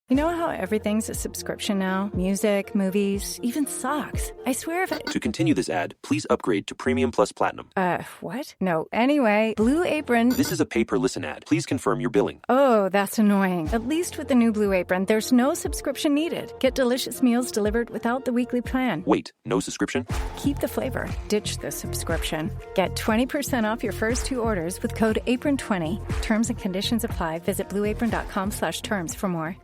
You know how everything's a subscription now? Music, movies, even socks. I swear if To continue this ad, please upgrade to Premium Plus Platinum. What? No. Anyway, Blue Apron... This is a pay-per-listen ad. Please confirm your billing. Oh, that's annoying. At least with the new Blue Apron, there's no subscription needed. Get delicious meals delivered without the weekly plan. Wait, no subscription? Keep the flavor. Ditch the subscription. Get 20% off your first 2 orders with code APRON20. Terms and conditions apply. Visit blueapron.com/terms for more.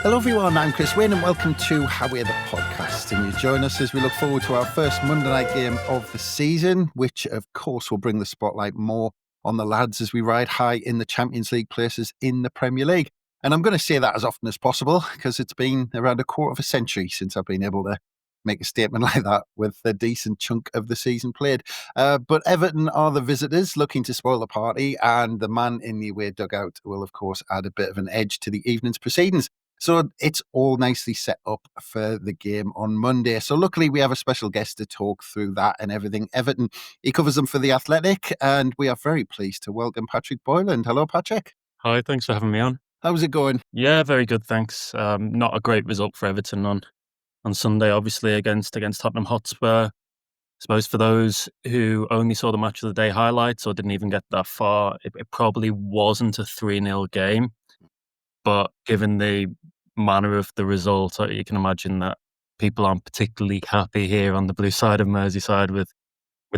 Hello everyone, I'm Chris Wayne and welcome to How We're the Podcast, and you join us as we look forward to our first Monday night game of the season, which of course will bring the spotlight more on the lads as we ride high in the Champions League places in the Premier League. And I'm going to say that as often as possible because it's been around a quarter of a century since I've been able to make a statement like that with a decent chunk of the season played. But Everton are the visitors looking to spoil the party, and the man in the away dugout will of course add a bit of an edge to the evening's proceedings. So it's all nicely set up for the game on Monday. So luckily we have a special guest to talk through that and everything Everton. He covers them for The Athletic, and we are very pleased to welcome Patrick Boyland. Hello, Patrick. Hi, thanks for having me on. How's it going? Yeah, very good, thanks. Not a great result for Everton on Sunday, obviously, against Tottenham Hotspur. I suppose for those who only saw the match of the day highlights or didn't even get that far, it probably wasn't a 3-0 game. But given the manner of the result, you can imagine that people aren't particularly happy here on the blue side of Merseyside with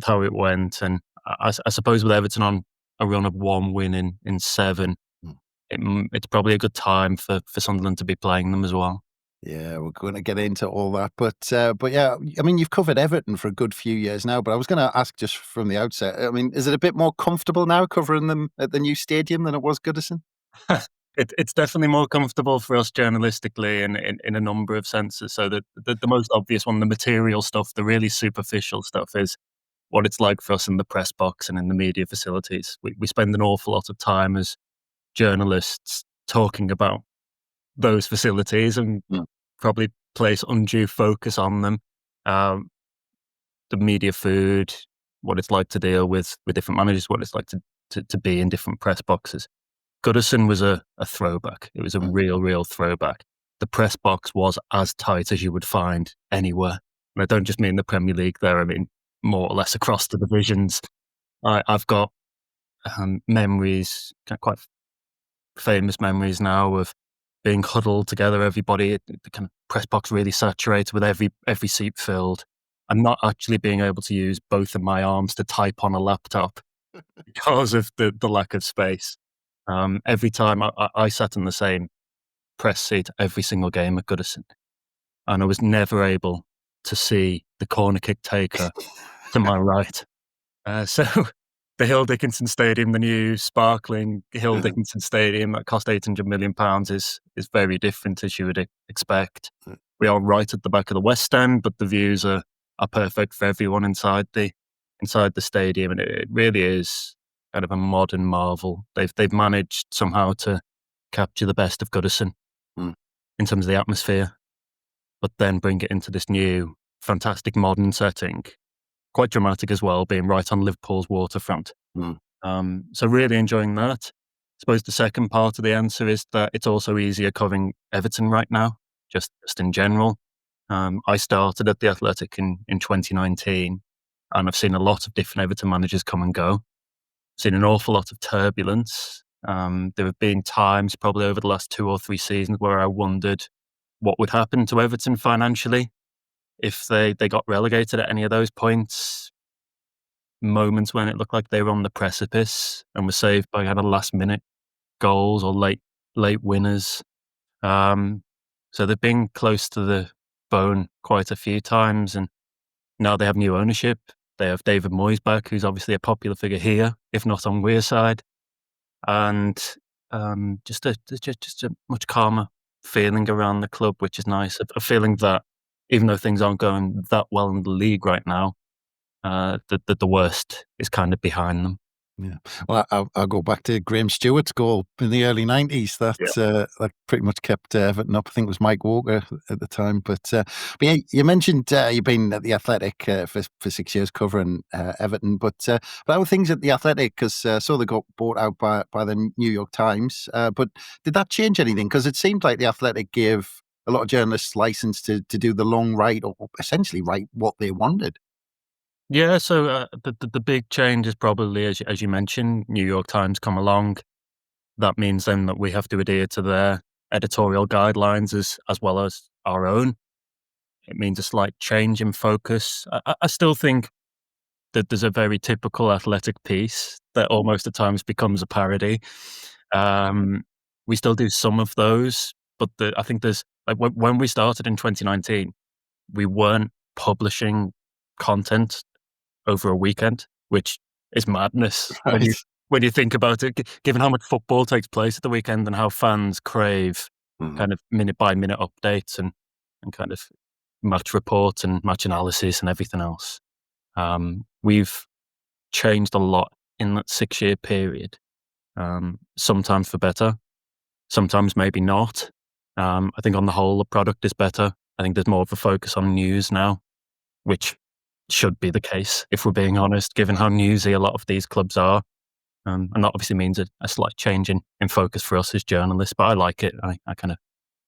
how it went. And I suppose with Everton on a run of 1 win in 7, it's probably a good time for Sunderland to be playing them as well. Yeah, we're going to get into all that. But yeah, I mean, you've covered Everton for a good few years now, but I was going to ask just from the outset, I mean, is it a bit more comfortable now covering them at the new stadium than it was Goodison? It's definitely more comfortable for us journalistically in a number of senses. So the most obvious one, the material stuff, the really superficial stuff, is what it's like for us in the press box and in the media facilities. We spend an awful lot of time as journalists talking about those facilities and probably place undue focus on them. The media food, what it's like to deal with different managers, what it's like to be in different press boxes. Goodison was a throwback. It was a real throwback. The press box was as tight as you would find anywhere. And I don't just mean the Premier League there, I mean more or less across the divisions. I've got memories, quite famous memories now, of being huddled together, everybody, the kind of press box really saturated with every seat filled, and not actually being able to use both of my arms to type on a laptop because of the lack of space. Every time I sat in the same press seat every single game at Goodison, and I was never able to see the corner kick taker to my right. So the Hill Dickinson Stadium, the new sparkling Hill Dickinson Stadium that cost £800 million, is very different, as you would expect. We are right at the back of the West End, but the views are perfect for everyone inside the stadium, and it really is kind of a modern marvel. They've managed somehow to capture the best of Goodison in terms of the atmosphere, but then bring it into this new, fantastic modern setting. Quite dramatic as well, being right on Liverpool's waterfront. So really enjoying that. I suppose the second part of the answer is that it's also easier covering Everton right now, just in general. I started at The Athletic in 2019, and I've seen a lot of different Everton managers come and go. Seen an awful lot of turbulence. There have been times probably over the last 2 or 3 seasons where I wondered what would happen to Everton financially if they got relegated at any of those points. Moments when it looked like they were on the precipice and were saved by kind of last minute goals or late winners. So they've been close to the bone quite a few times, and now they have new ownership. They have David Moyes back, who's obviously a popular figure here, if not on Wearside, and just a much calmer feeling around the club, which is nice. A feeling that even though things aren't going that well in the league right now, that the worst is kind of behind them. Yeah. Well, I'll go back to Graham Stewart's goal in the early 90s. That pretty much kept Everton up. I think it was Mike Walker at the time. But yeah, you mentioned you've been at The Athletic for 6 years covering Everton. But how are things at The Athletic? Because I saw they got bought out by the New York Times. But did that change anything? Because it seemed like The Athletic gave a lot of journalists license to do the long write or essentially write what they wanted. Yeah, so the big change is probably, as you mentioned, New York Times come along. That means then that we have to adhere to their editorial guidelines as well as our own. It means a slight change in focus. I still think that there's a very typical athletic piece that almost at times becomes a parody. Um, we still do some of those, but I think there's like when we started in 2019, we weren't publishing content over a weekend, which is madness Right. when you think about it, given how much football takes place at the weekend and how fans crave Mhm. kind of minute by minute updates and kind of match reports and match analysis and everything else. We've changed a lot in that 6 year period. Sometimes for better, sometimes maybe not. I think on the whole, the product is better. I think there's more of a focus on news now, which should be the case, if we're being honest, given how newsy a lot of these clubs are. And that obviously means a slight change in focus for us as journalists, but I like it. I kind of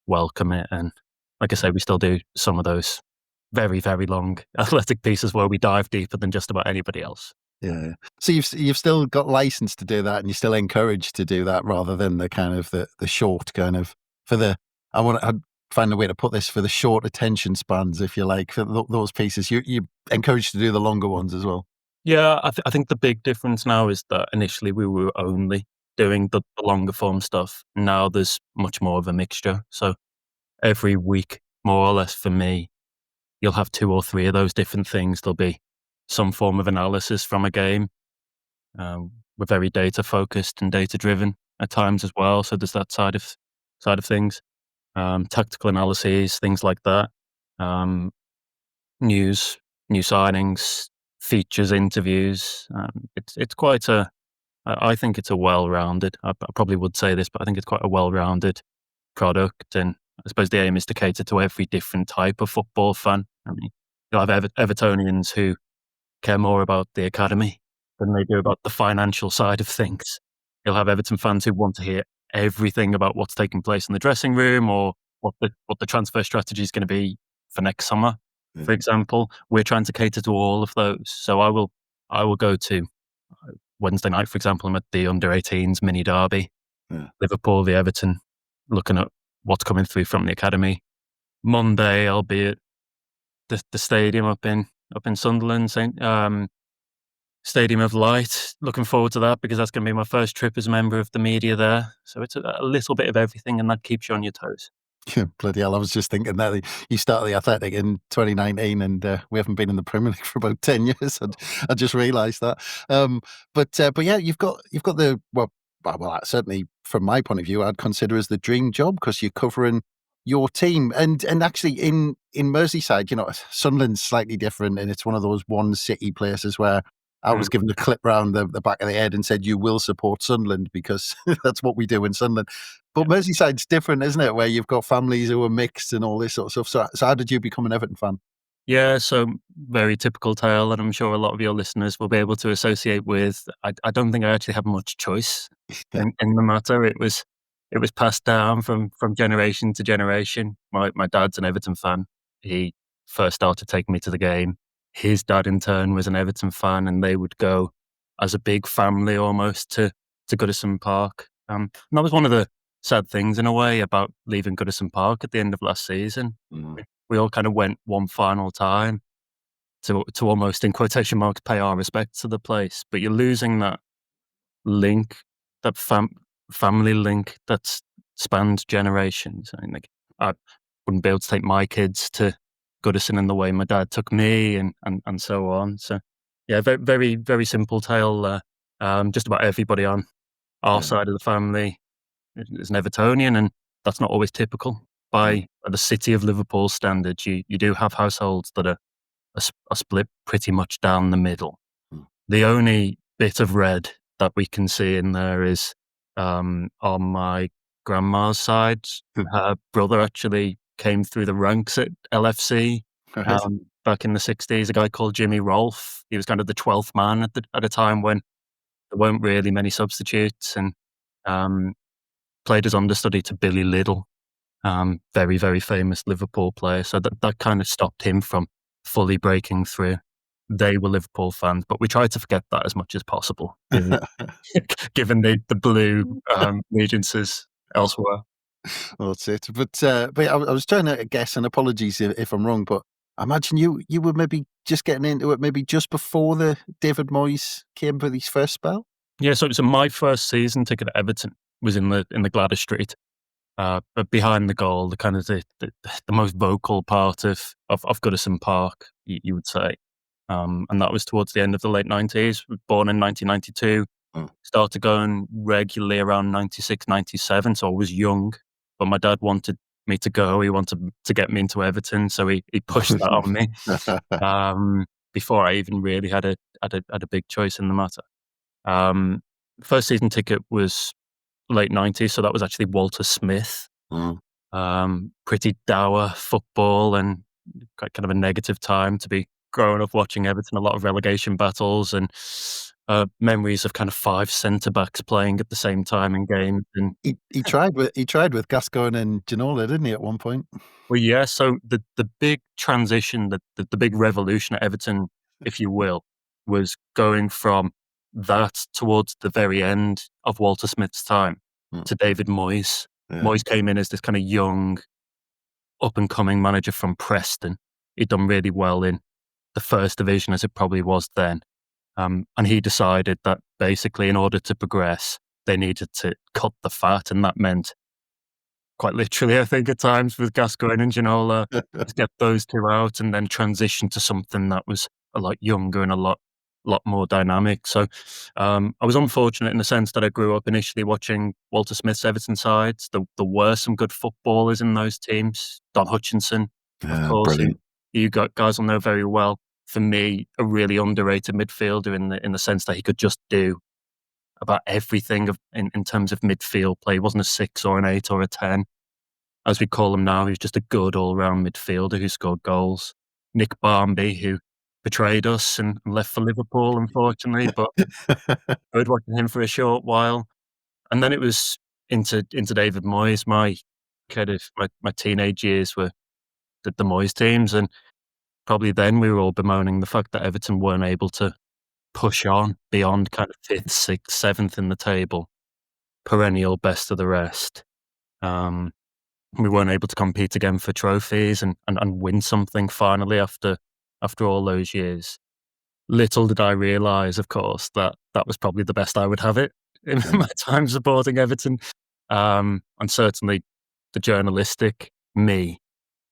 welcome it. And like I say, we still do some of those very, very long athletic pieces where we dive deeper than just about anybody else. Yeah. So you've still got license to do that, and you're still encouraged to do that, rather than the kind of the short kind of for the. I'd find a way to put this for the short attention spans, if you like, for those pieces. You encouraged to do the longer ones as well. Yeah, I think the big difference now is that initially we were only doing the longer form stuff. Now there's much more of a mixture. So every week, more or less for me, you'll have two or three of those different things. There'll be some form of analysis from a game. We're very data focused and data driven at times as well. So there's that side of things. Tactical analyses, things like that. Um, news, new signings, features, interviews. It's quite a. I think it's a well-rounded. I probably would say this, but I think it's quite a well-rounded product, and I suppose the aim is to cater to every different type of football fan. I mean, you'll have Evertonians who care more about the academy than they do about the financial side of things. You'll have Everton fans who want to hear everything about what's taking place in the dressing room or what the transfer strategy is going to be for next summer, Yeah. for example. We're trying to cater to all of those. So I will go to Wednesday night, for example. I'm at the under-18s mini derby, Yeah. Liverpool v Everton, looking at what's coming through from the academy. Monday, I'll be at the stadium up in Sunderland, Stadium of Light. Looking forward to that because that's going to be my first trip as a member of the media there. So it's a little bit of everything, and that keeps you on your toes. Yeah, bloody hell! I was just thinking that you started the Athletic in 2019, and we haven't been in the Premier League for about 10 years. I just realised that. But yeah, you've got the well, certainly from my point of view, I'd consider as the dream job because you're covering your team, and actually in Merseyside, Sunderland's slightly different, and it's one of those one city places where I was given a clip round the back of the head and said, "You will support Sunderland because that's what we do in Sunderland." But Merseyside's different, isn't it? Where you've got families who are mixed and all this sort of stuff. So how did you become an Everton fan? Yeah, so very typical tale that I'm sure a lot of your listeners will be able to associate with. I don't think I actually have much choice Yeah. in the matter. It was passed down from generation to generation. My dad's an Everton fan. He first started taking me to the game. His dad in turn was an Everton fan, and they would go as a big family almost to Goodison Park. And that was one of the sad things in a way about leaving Goodison Park at the end of last season. Mm. We all kind of went one final time to almost, in quotation marks, pay our respects to the place. But you're losing that link, that family link that's spanned generations. I mean, like, I wouldn't be able to take my kids to Goodison in the way my dad took me, and so on. So, yeah, very, very, very simple tale. Just about everybody on our Yeah. side of the family is an Evertonian, and that's not always typical by the city of Liverpool standards. You do have households that are split pretty much down the middle. Mm. The only bit of red that we can see in there is on my grandma's side. Her brother actually came through the ranks at LFC Right. back in the 60s, a guy called Jimmy Rolfe. He was kind of the 12th man at a time when there weren't really many substitutes, and um, played as understudy to Billy Liddell, very, very famous Liverpool player. So that kind of stopped him from fully breaking through. They were Liverpool fans, but we tried to forget that as much as possible, given the blue allegiances elsewhere. Well, that's it. But I was trying to guess, and apologies if I'm wrong, but I imagine you were maybe just getting into it maybe just before the David Moyes came for his first spell. Yeah, so my first season ticket at Everton was in the Gladys Street, but behind the goal, the kind of the most vocal part of Goodison Park, you would say. And that was towards the end of the late 90s. Born in 1992, Mm. started going regularly around 96, 97, so I was young. But my dad wanted me to go. He wanted to get me into Everton, so he pushed that on me before I even really had a big choice in the matter. First season ticket was late 90s, so that was actually Walter Smith. Mm. Pretty dour football and kind of a negative time to be growing up watching Everton, a lot of relegation battles and memories of kind of 5 centre-backs playing at the same time in games. And He tried with Gascoigne and Ginola, didn't he, at one point? well, yeah, so the big transition, the big revolution at Everton, if you will, was going from that towards the very end of Walter Smith's time Mm. to David Moyes. Yeah. Moyes came in as this kind of young, up-and-coming manager from Preston. He'd done really well in the first division, as it probably was then. And he decided that basically, in order to progress, they needed to cut the fat, and that meant, quite literally, I think, at times with Gascoigne and Ginola, to get those two out and then transition to something that was a lot younger and a lot more dynamic. So I was unfortunate in the sense that I grew up initially watching Walter Smith's Everton sides. There were some good footballers in those teams. Don Hutchinson, of course, who Brilliant. you guys will know very well. For me, a really underrated midfielder in the sense that he could just do about everything in terms of midfield play. He wasn't a 6 or an 8 or a 10, as we call him now. He was just a good all-round midfielder who scored goals. Nick Barmby, who betrayed us and left for Liverpool, unfortunately, but I was watching him for a short while. And then it was into David Moyes. My teenage years were the Moyes teams, and probably then we were all bemoaning the fact that Everton weren't able to push on beyond kind of 5th, 6th, 7th in the table, perennial best of the rest. We weren't able to compete again for trophies and win something finally after all those years. Little did I realise, of course, that was probably the best I would have it in my time supporting Everton. And certainly the journalistic me,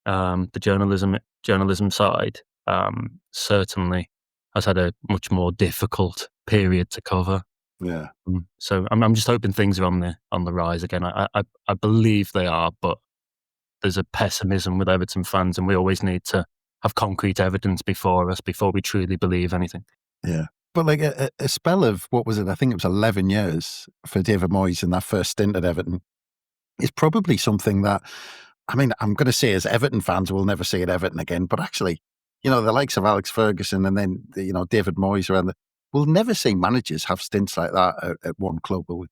the journalism side, certainly has had a much more difficult period to cover. Yeah. So I'm just hoping things are on the rise again. I believe they are, but there's a pessimism with Everton fans, and we always need to have concrete evidence before we truly believe anything. Yeah. But like a spell of, what was it? I think it was 11 years for David Moyes in that first stint at Everton is probably something that, I mean, I'm going to say as Everton fans, we'll never see at Everton again. But actually, the likes of Alex Ferguson and then, David Moyes around we'll never see managers have stints like that at one club, will we?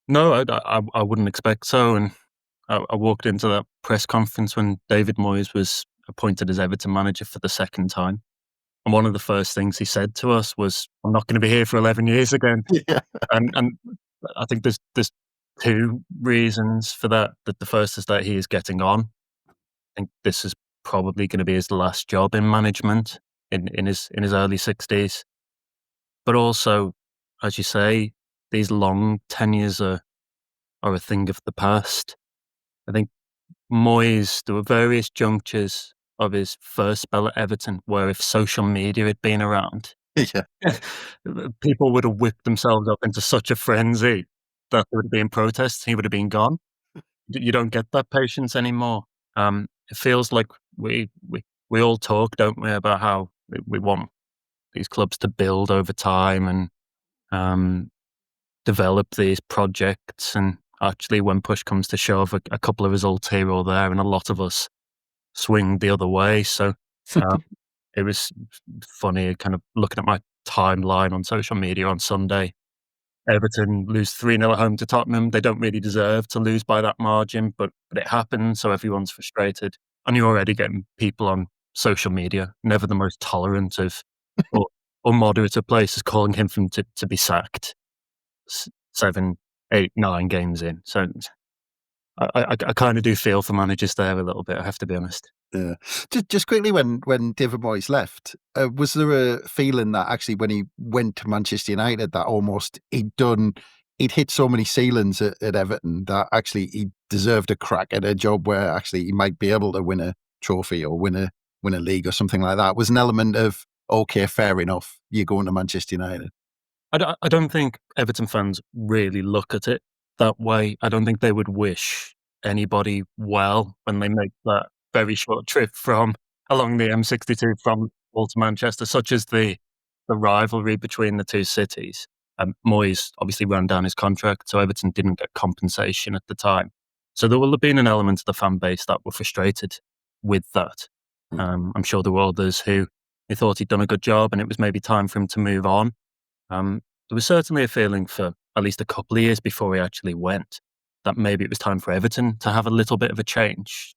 No, I wouldn't expect so. And I walked into that press conference when David Moyes was appointed as Everton manager for the second time. And one of the first things he said to us was, "I'm not going to be here for 11 years again." Yeah. And I think there's 2 reasons for that. The first is that he is getting on. I think this is probably going to be his last job in management in his early 60s. But also, as you say, these long tenures are a thing of the past. I think Moyes, there were various junctures of his first spell at Everton where if social media had been around, Yeah. people would have whipped themselves up into such a frenzy that there would have been protests, he would have been gone. You don't get that patience anymore. It feels like we all talk, don't we, about how we want these clubs to build over time, and develop these projects, and actually when push comes to shove, a couple of results here or there, and a lot of us swing the other way. So it was funny kind of looking at my timeline on social media on Sunday. Everton lose 3-0 at home to Tottenham. They don't really deserve to lose by that margin, but it happened, so everyone's frustrated. And you're already getting people on social media, never the most tolerant of or, or moderate of places, calling him to be sacked 7, 8, 9 games in. So I kind of do feel for managers there a little bit, I have to be honest. Yeah. Just quickly, when David Moyes left, was there a feeling that actually when he went to Manchester United that almost he'd hit so many ceilings at Everton that actually he deserved a crack at a job where actually he might be able to win a trophy or win a league or something like that? Was an element of, okay, fair enough, you're going to Manchester United? I don't think Everton fans really look at it that way. I don't think they would wish anybody well when they make that very short trip from along the M62 from Liverpool to Manchester, such as the rivalry between the two cities. Moyes obviously ran down his contract, so Everton didn't get compensation at the time. So there will have been an element of the fan base that were frustrated with that. I'm sure there were others who thought he'd done a good job and it was maybe time for him to move on. There was certainly a feeling for at least a couple of years before he actually went that maybe it was time for Everton to have a little bit of a change.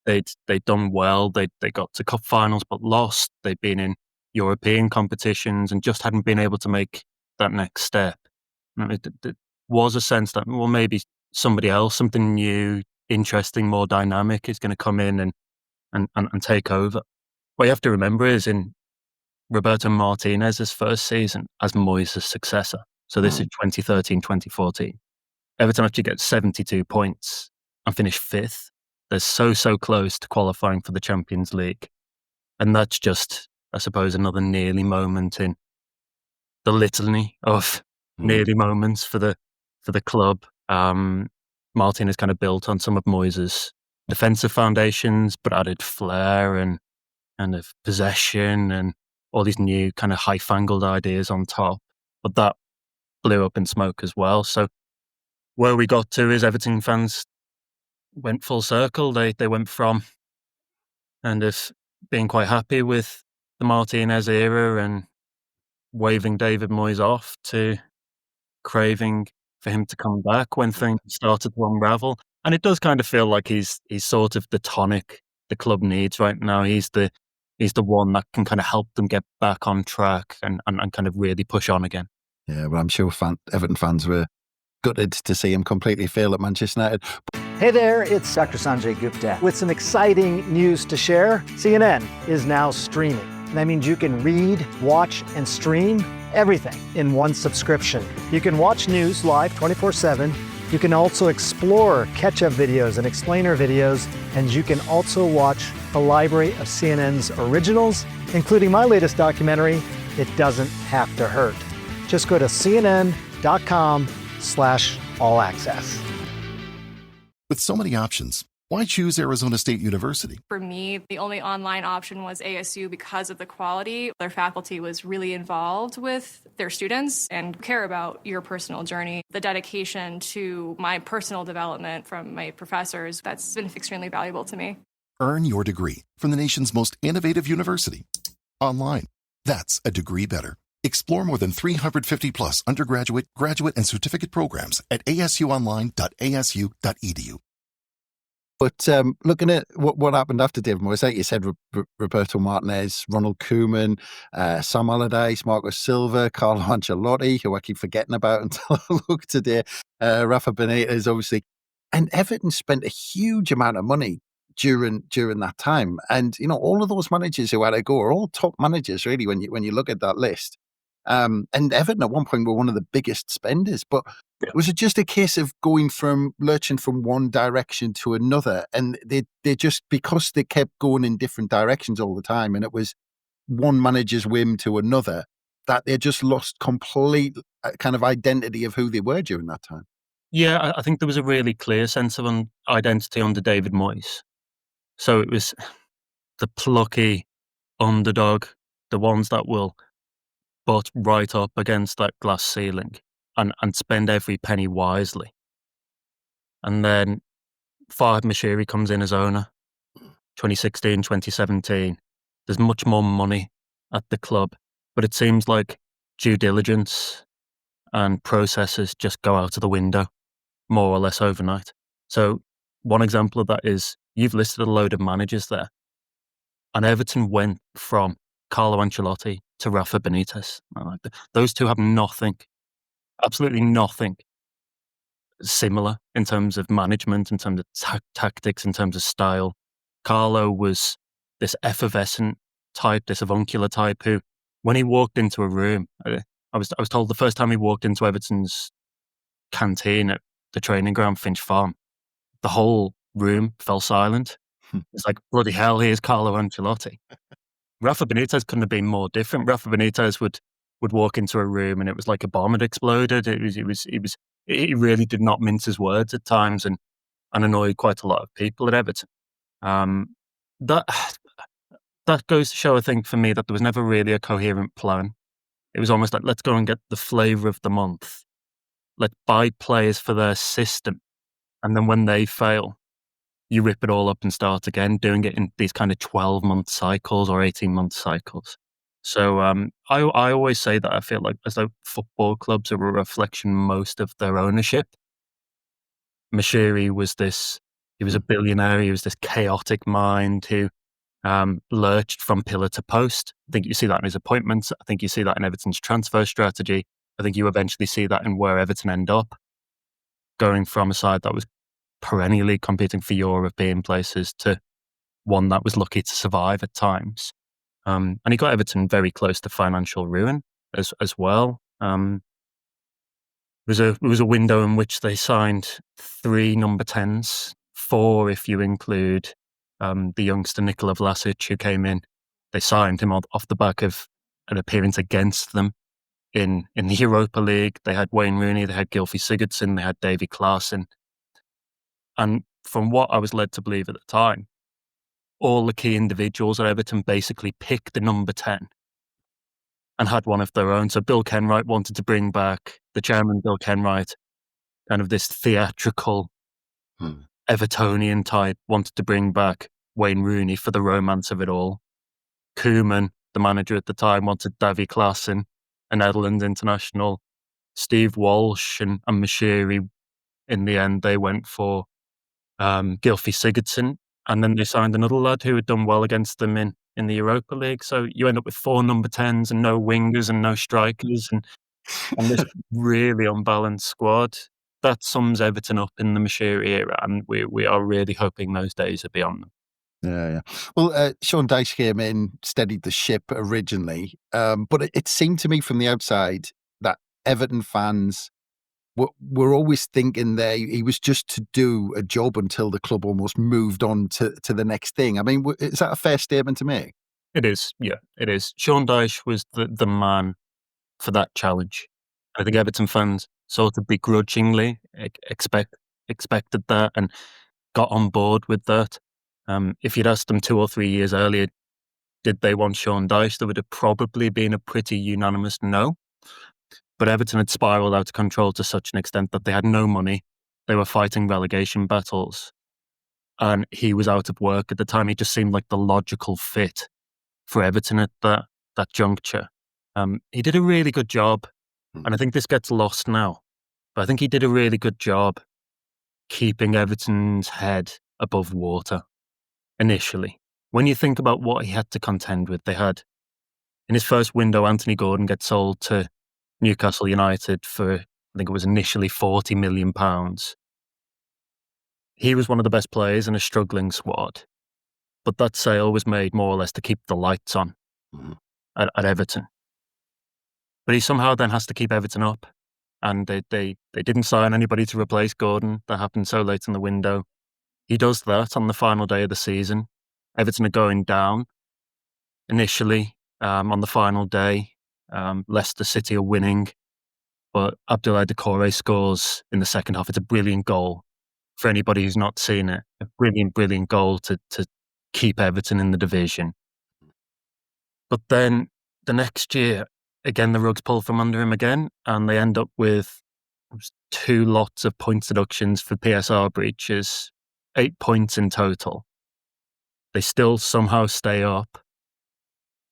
They'd done well. They got to cup finals but lost. They'd been in European competitions and just hadn't been able to make that next step. And it was a sense that, well, maybe somebody else, something new, interesting, more dynamic is going to come in and take over. What you have to remember is in Roberto Martinez's first season as Moyes' successor, so this is 2013-2014, Everton actually gets 72 points and finish 5th. They're so close to qualifying for the Champions League. And that's just, I suppose, another nearly moment in the litany of nearly moments for the club. Martinez kind of built on some of Moyes' defensive foundations, but added flair and kind of possession and all these new kind of high-fangled ideas on top. But that blew up in smoke as well. So where we got to is Everton fans went full circle. They went from kind of being quite happy with the Martinez era and waving David Moyes off to craving for him to come back when things started to unravel. And it does kind of feel like he's sort of the tonic the club needs right now. He's the one that can kind of help them get back on track and kind of really push on again. Yeah, well, I'm sure Everton fans were gutted to see him completely fail at Manchester United. Hey there, it's Dr. Sanjay Gupta with some exciting news to share. CNN is now streaming. That means you can read, watch, and stream everything in one subscription. You can watch news live 24/7. You can also explore catch-up videos and explainer videos, and you can also watch a library of CNN's originals, including my latest documentary, It Doesn't Have to Hurt. Just go to cnn.com/all-access. With so many options, why choose Arizona State University? For me, the only online option was ASU because of the quality. Their faculty was really involved with their students and care about your personal journey. The dedication to my personal development from my professors, that's been extremely valuable to me. Earn your degree from the nation's most innovative university. Online. That's a degree better. Explore more than 350 plus undergraduate, graduate, and certificate programs at asuonline.asu.edu. But looking at what happened after David Moyes, like you said, Roberto Martinez, Ronald Koeman, Sam Allardyce, Marcos Silva, Carlo Ancelotti, who I keep forgetting about until I look today, Rafa Benitez, obviously. And Everton spent a huge amount of money during that time. And, you know, all of those managers who had to go are all top managers, really, when you look at that list. And Everton at one point were one of the biggest spenders, but was it just a case of lurching from one direction to another? And they just, because they kept going in different directions all the time, and it was one manager's whim to another, that they just lost complete kind of identity of who they were during that time. Yeah, I think there was a really clear sense of identity under David Moyes. So it was the plucky underdog, the ones that will butt right up against that glass ceiling. and spend every penny wisely. And then Farhad Moshiri comes in as owner, 2016, 2017. There's much more money at the club, but it seems like due diligence and processes just go out of the window, more or less overnight. So one example of that is you've listed a load of managers there, and Everton went from Carlo Ancelotti to Rafa Benitez. Those two have nothing, absolutely nothing similar in terms of management, in terms of tactics, in terms of style. Carlo was this effervescent type, this avuncular type who, when he walked into a room, I was told the first time he walked into Everton's canteen at the training ground, Finch Farm, the whole room fell silent. It's like, bloody hell, here's Carlo Ancelotti. Rafa Benitez couldn't have been more different. Rafa Benitez would walk into a room and it was like a bomb had exploded. He really did not mince his words at times and annoyed quite a lot of people at Everton. That goes to show, I think, for me, that there was never really a coherent plan. It was almost like, let's go and get the flavour of the month. Let's buy players for their system. And then when they fail, you rip it all up and start again, doing it in these kind of 12-month cycles or 18-month cycles. So I always say that I feel like as though football clubs are a reflection most of their ownership. Moshiri was a billionaire, he was this chaotic mind who lurched from pillar to post. I think you see that in his appointments. I think you see that in Everton's transfer strategy. I think you eventually see that in where Everton end up, going from a side that was perennially competing for European places to one that was lucky to survive at times. And he got Everton very close to financial ruin as well. It was a window in which they signed 3 number 10s, 4 if you include the youngster Nikola Vlasic who came in. They signed him off the back of an appearance against them in the Europa League. They had Wayne Rooney, they had Gylfi Sigurdsson, they had Davy Klaassen. And from what I was led to believe at the time, all the key individuals at Everton basically picked the number 10 and had one of their own. So Bill Kenwright wanted to bring back, the chairman, Bill Kenwright, kind of this theatrical Evertonian type, wanted to bring back Wayne Rooney for the romance of it all. Koeman, the manager at the time, wanted Davy Klaassen, a Netherlands international. Steve Walsh and Moshiri, in the end, they went for Gylfi Sigurdsson, and then they signed another lad who had done well against them in the Europa League. So you end up with 4 number 10s and no wingers and no strikers and this really unbalanced squad. That sums Everton up in the Moshiri era, and we are really hoping those days are beyond them. Yeah. Well, Sean Dyche came in, steadied the ship originally, but it seemed to me from the outside that Everton fans were always thinking that he was just to do a job until the club almost moved on to the next thing. I mean, is that a fair statement to make? It is, yeah, it is. Sean Dyche was the man for that challenge. I think Everton fans sort of begrudgingly expected that and got on board with that. If you'd asked them 2 or 3 years earlier, did they want Sean Dyche, there would have probably been a pretty unanimous no. But Everton had spiralled out of control to such an extent that they had no money. They were fighting relegation battles. And he was out of work at the time. He just seemed like the logical fit for Everton at that juncture. He did a really good job. And I think this gets lost now. But I think he did a really good job keeping Everton's head above water initially. When you think about what he had to contend with, they had, in his first window, Anthony Gordon gets sold to Newcastle United for, I think it was initially £40 million. He was one of the best players in a struggling squad, but that sale was made more or less to keep the lights on at Everton. But he somehow then has to keep Everton up, and they didn't sign anybody to replace Gordon. That happened so late in the window. He does that on the final day of the season. Everton are going down initially on the final day. Leicester City are winning, but Abdoulaye Doucouré scores in the second half. It's a brilliant goal for anybody who's not seen it. A brilliant goal to keep Everton in the division. But then the next year, again, the rug's pulled from under him again, and they end up with was 2 lots of point deductions for PSR breaches, 8 points in total. They still somehow stay up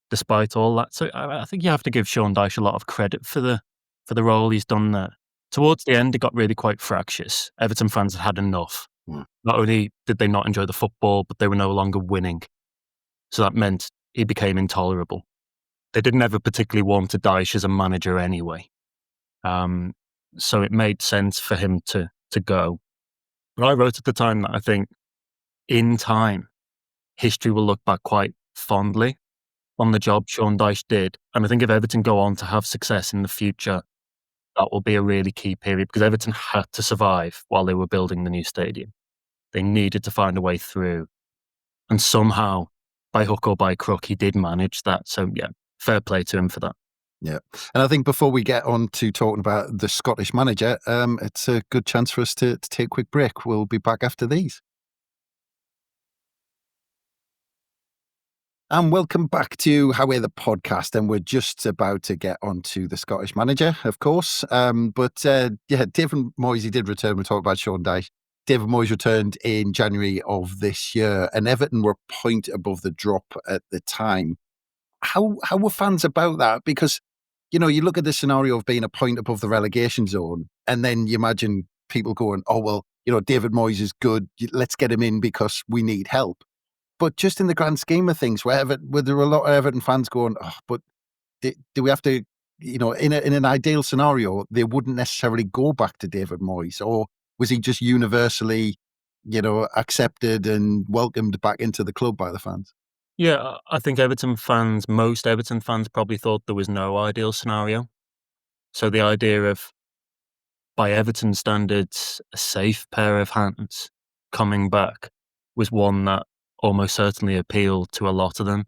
despite all that. So I think you have to give Sean Dyche a lot of credit for the role he's done there. Towards the end, it got really quite fractious. Everton fans had had enough. Not only did they not enjoy the football, but they were no longer winning. So that meant he became intolerable. They didn't ever particularly want Dyche as a manager anyway. So it made sense for him to go. But I wrote at the time that I think in time, history will look back quite fondly on the job Sean Dyche did. And I think if Everton go on to have success in the future, that will be a really key period because Everton had to survive while they were building the new stadium. They needed to find a way through. And somehow, by hook or by crook, he did manage that. So yeah, fair play to him for that. Yeah. And I think before we get on to talking about the Scottish manager, it's a good chance for us to take a quick break. We'll be back after these. And welcome back to How We're the podcast. And we're just about to get on to the Scottish manager, of course. But David Moyes, he did return. We'll talk about Sean Dyche. David Moyes returned in January of this year, and Everton were a point above the drop at the time. How were fans about that? Because, you know, you look at the scenario of being a point above the relegation zone, and then you imagine people going, oh, well, you know, David Moyes is good. Let's get him in because we need help. But just in the grand scheme of things, where there were a lot of Everton fans going, oh, but do we have to, you know, in an ideal scenario, they wouldn't necessarily go back to David Moyes, or was he just universally, you know, accepted and welcomed back into the club by the fans? Yeah, I think most Everton fans probably thought there was no ideal scenario. So the idea of, by Everton standards, a safe pair of hands coming back was one that almost certainly appealed to a lot of them.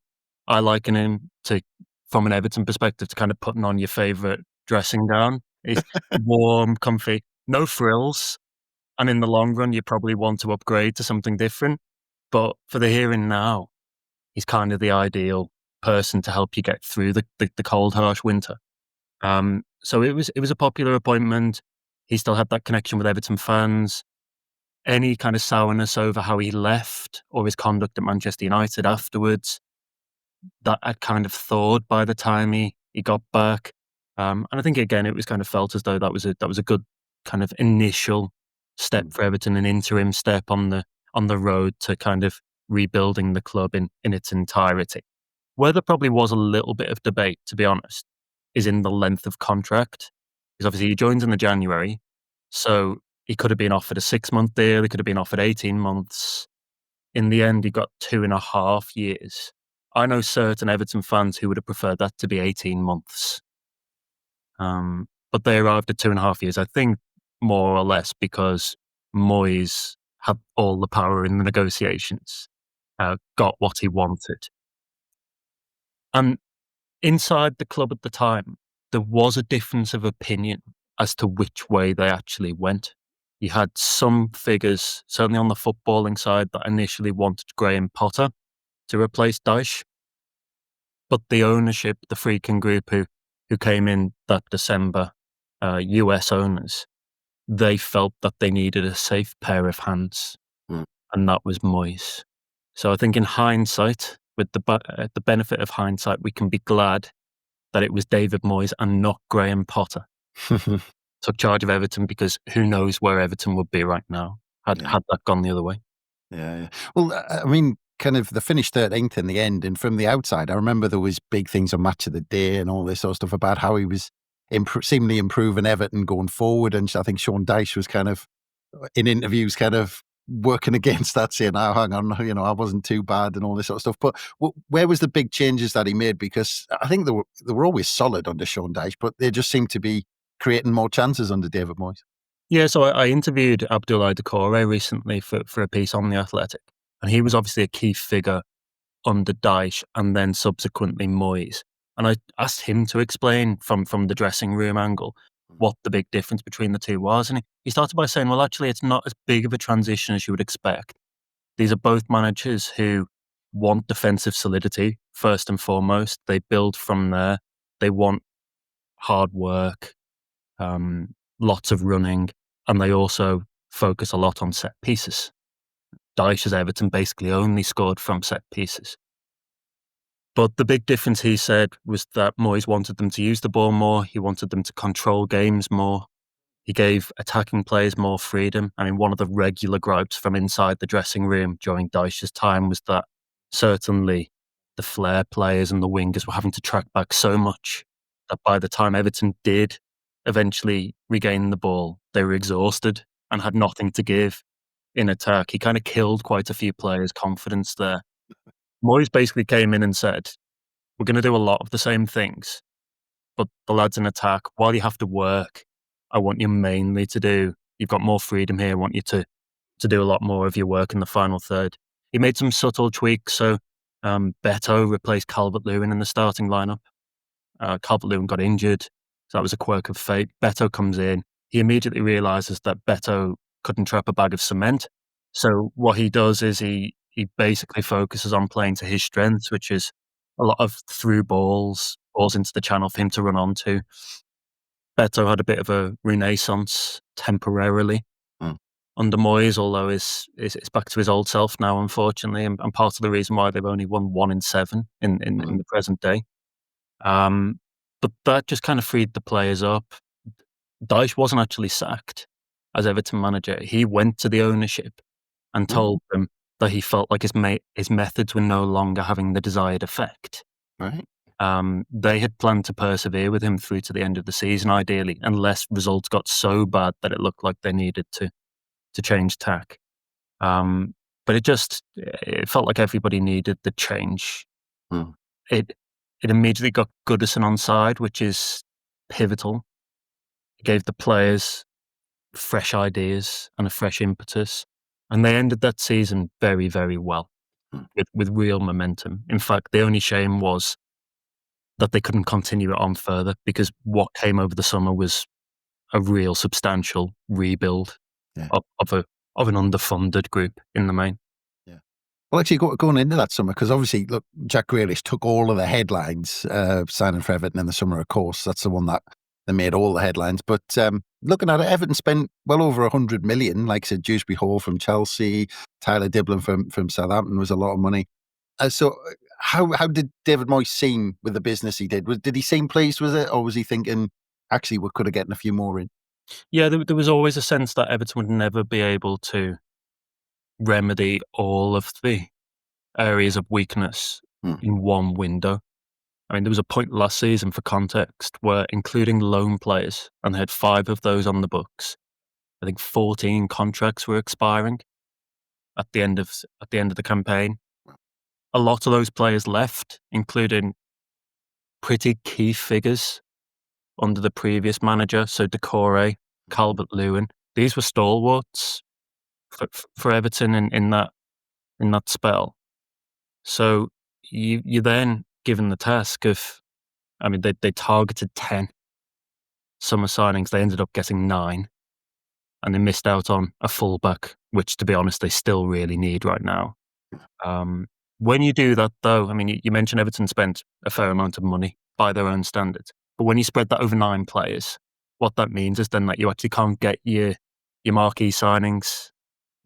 I liken him to, from an Everton perspective, to kind of putting on your favourite dressing gown. It's warm, comfy, no frills. And in the long run, you probably want to upgrade to something different. But for the here and now, he's kind of the ideal person to help you get through the cold, harsh winter. So it was a popular appointment. He still had that connection with Everton fans. Any kind of sourness over how he left or his conduct at Manchester United afterwards, that had kind of thawed by the time he got back. And I think, again, it was kind of felt as though that was a good kind of initial step for Everton, an interim step on the road to kind of rebuilding the club in its entirety. Where there probably was a little bit of debate, to be honest, is in the length of contract. Because obviously he joins in the January, so he could have been offered a 6-month deal, he could have been offered 18 months. In the end, he got 2.5 years. I know certain Everton fans who would have preferred that to be 18 months. But they arrived at 2.5 years, I think, more or less because Moyes had all the power in the negotiations, got what he wanted. And inside the club at the time, there was a difference of opinion as to which way they actually went. You had some figures, certainly on the footballing side, that initially wanted Graham Potter to replace Dyche. But the ownership, the Friedkin Group who came in that December, US owners, they felt that they needed a safe pair of hands, and that was Moyes. So I think in hindsight, with the benefit of hindsight, we can be glad that it was David Moyes and not Graham Potter took charge of Everton, because who knows where Everton would be right now had that gone the other way. Yeah. Well, I mean, kind of, the finished 13th in the end, and from the outside, I remember there was big things on Match of the Day and all this sort of stuff about how he was seemingly improving Everton going forward, and I think Sean Dyche was kind of, in interviews, kind of working against that, saying, oh, hang on, you know, I wasn't too bad and all this sort of stuff. But where was the big changes that he made? Because I think they were always solid under Sean Dyche, but they just seemed to be creating more chances under David Moyes. Yeah, so I interviewed Abdoulaye Doucouré recently for a piece on The Athletic, and he was obviously a key figure under Dyche and then subsequently Moyes. And I asked him to explain from the dressing room angle what the big difference between the two was. And he started by saying, well, actually, it's not as big of a transition as you would expect. These are both managers who want defensive solidity, first and foremost. They build from there. They want hard work. lots of running, and they also focus a lot on set pieces. Dyche's Everton basically only scored from set pieces. But the big difference, he said, was that Moyes wanted them to use the ball more. He wanted them to control games more. He gave attacking players more freedom. I mean, one of the regular gripes from inside the dressing room during Dyche's time was that certainly the flair players and the wingers were having to track back so much that by the time Everton did eventually regain the ball, they were exhausted and had nothing to give in attack. He kind of killed quite a few players' confidence there. Moyes basically came in and said, we're going to do a lot of the same things, but the lads in attack, while you have to work, I want you mainly to do, you've got more freedom here, I want you to do a lot more of your work in the final third. He made some subtle tweaks, so Beto replaced Calvert-Lewin in the starting lineup. Calvert-Lewin got injured, so that was a quirk of fate. Beto comes in, he immediately realises that Beto couldn't trap a bag of cement, so what he does is he basically focuses on playing to his strengths, which is a lot of through balls into the channel for him to run onto. Beto had a bit of a renaissance temporarily under Moyes, although is back to his old self now, unfortunately, and part of the reason why they've only won 1 in 7 in the present day. But that just kind of freed the players up. Dyche wasn't actually sacked as Everton manager. He went to the ownership and told them that he felt like his methods were no longer having the desired effect. Right. They had planned to persevere with him through to the end of the season, ideally, unless results got so bad that it looked like they needed to change tack. But it felt like everybody needed the change. It immediately got Goodison on side, which is pivotal. It gave the players fresh ideas and a fresh impetus. And they ended that season very, very well, with real momentum. In fact, the only shame was that they couldn't continue it on further, because what came over the summer was a real substantial rebuild of an underfunded group in the main. Yeah. Well, actually, going into that summer, because obviously, look, Jack Grealish took all of the headlines, signing for Everton in the summer, of course. That's the one that made all the headlines. But looking at it, Everton spent well over 100 million. Like I said, Dewsbury Hall from Chelsea, Tyler Diblin from Southampton was a lot of money. So how did David Moyes seem with the business he did? Did he seem pleased with it, or was he thinking, actually, we could have gotten a few more in? Yeah, there was always a sense that Everton would never be able to remedy all of the areas of weakness in one window. I mean, there was a point last season, for context, where, including loan players, and they had 5 of those on the books, I think 14 contracts were expiring at the end of the campaign. A lot of those players left, including pretty key figures under the previous manager. So Decore, Calvert-Lewin, these were stalwarts for Everton in that spell. So you then given the task of, I mean, they targeted 10 summer signings. They ended up getting 9, and they missed out on a fullback, which, to be honest, they still really need right now. When you do that, though, I mean, you mentioned Everton spent a fair amount of money by their own standards, but when you spread that over 9 players, what that means is then that you actually can't get your marquee signings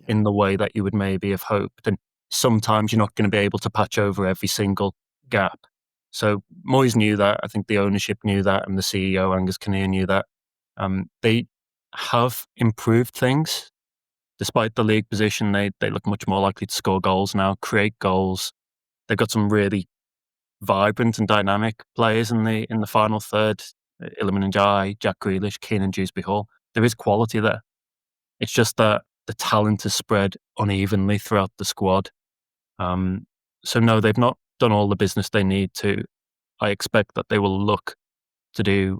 in the way that you would maybe have hoped, and sometimes you're not going to be able to patch over every single gap. So Moyes knew that. I think the ownership knew that, and the CEO, Angus Kinnear, knew that. They have improved things. Despite the league position, they look much more likely to score goals now, create goals. They've got some really vibrant and dynamic players in the final third. Iliman Ndiaye, Jack Grealish, Keane and Dewsbury Hall. There is quality there. It's just that the talent is spread unevenly throughout the squad. So no, they've not done all the business they need to. I expect that they will look to do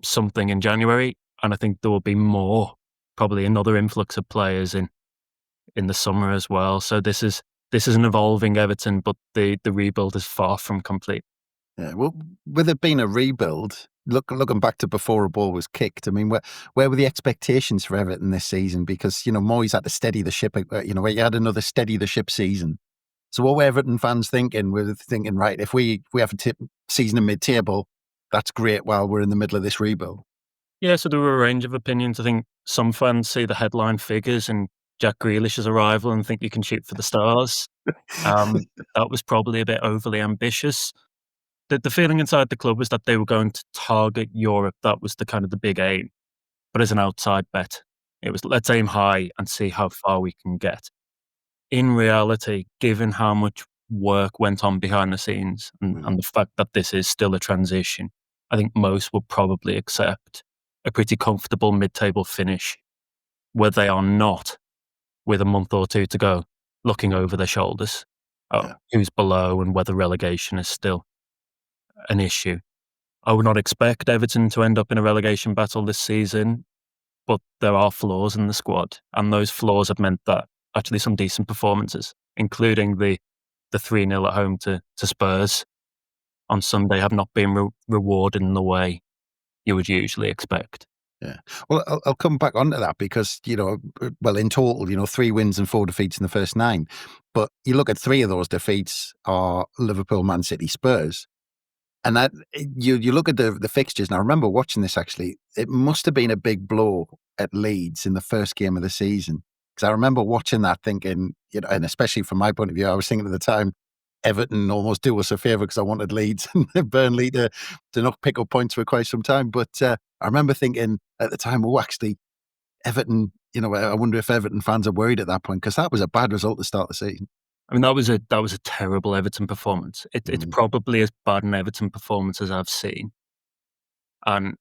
something in January, and I think there will be more, probably another influx of players in the summer as well. So this is an evolving Everton, but the rebuild is far from complete. Yeah, well, with it being a rebuild, looking back to before a ball was kicked, I mean, where were the expectations for Everton this season? Because, Moyes had to steady the ship, he had another steady the ship season. So what were Everton fans thinking? We're thinking, right, if we have a season in mid-table, that's great while we're in the middle of this rebuild. Yeah, so there were a range of opinions. I think some fans see the headline figures and Jack Grealish's arrival and think you can shoot for the stars. That was probably a bit overly ambitious. The feeling inside the club was that they were going to target Europe. That was the kind of the big aim. But as an outside bet, it was let's aim high and see how far we can get. In reality, given how much work went on behind the scenes and the fact that this is still a transition, I think most would probably accept a pretty comfortable mid-table finish where they are not, with a month or two to go, looking over their shoulders at Yeah. who's below and whether relegation is still an issue. I would not expect Everton to end up in a relegation battle this season, but there are flaws in the squad, and those flaws have meant that actually some decent performances, including the 3-0 at home to Spurs on Sunday, have not been rewarded in the way you would usually expect. Yeah. Well, I'll come back onto that because, well, in total, 3 wins and 4 defeats in the first 9. But you look at 3 of those defeats are Liverpool, Man City, Spurs. And that you look at the fixtures, and I remember watching this actually, it must have been a big blow at Leeds in the first game of the season. Because I remember watching that thinking, and especially from my point of view, I was thinking at the time, Everton almost do us a favour because I wanted Leeds and Burnley to not pick up points for quite some time. But I remember thinking at the time, actually, Everton, I wonder if Everton fans are worried at that point because that was a bad result to start the season. I mean, that was a terrible Everton performance. It's probably as bad an Everton performance as I've seen. And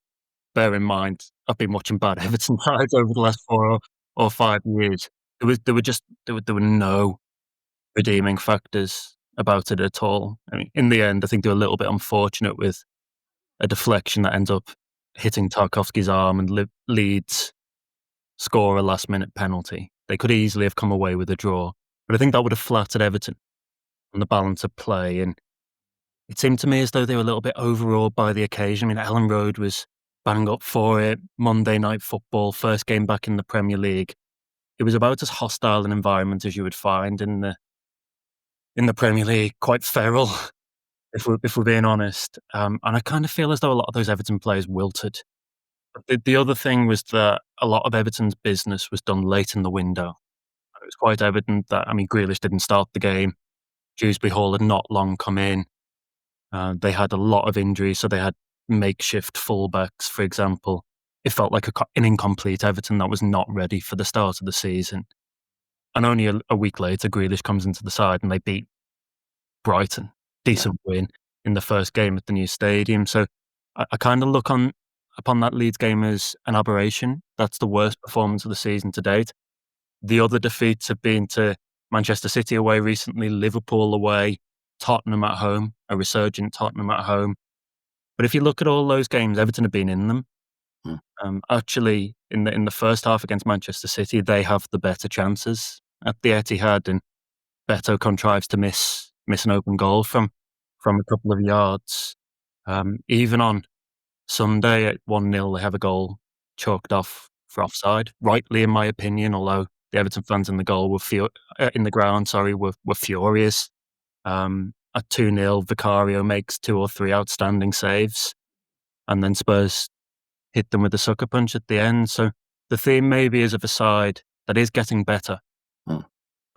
bear in mind, I've been watching bad Everton sides over the last 4 or 5 years. There were no redeeming factors about it at all. I mean, in the end, I think they were a little bit unfortunate with a deflection that ends up hitting Tarkowski's arm and Leeds score a last-minute penalty. They could easily have come away with a draw, but I think that would have flattered Everton on the balance of play. And it seemed to me as though they were a little bit overawed by the occasion. I mean, Ellen Road was bang up for it. Monday Night Football, first game back in the Premier League. It was about as hostile an environment as you would find in the Premier League, quite feral, if we're being honest. And I kind of feel as though a lot of those Everton players wilted. But the other thing was that a lot of Everton's business was done late in the window. It was quite evident that, I mean, Grealish didn't start the game. Dewsbury Hall had not long come in. They had a lot of injuries, so they had makeshift fullbacks, for example. It felt like an incomplete Everton that was not ready for the start of the season. And only a week later, Grealish comes into the side and they beat Brighton. Decent win in the first game at the new stadium. So I kind of look upon that Leeds game as an aberration. That's the worst performance of the season to date. The other defeats have been to Manchester City away recently, Liverpool away, Tottenham at home, a resurgent Tottenham at home. But if you look at all those games, Everton have been in them. Actually, in the first half against Manchester City, they have the better chances at the Etihad, and Beto contrives to miss an open goal from a couple of yards. Even on Sunday at 1-0, they have a goal chalked off for offside, rightly in my opinion, although the Everton fans in the goal were in the ground, were furious. At 2-0, Vicario makes 2 or 3 outstanding saves, and then Spurs hit them with a sucker punch at the end. So the theme maybe is of a side that is getting better, but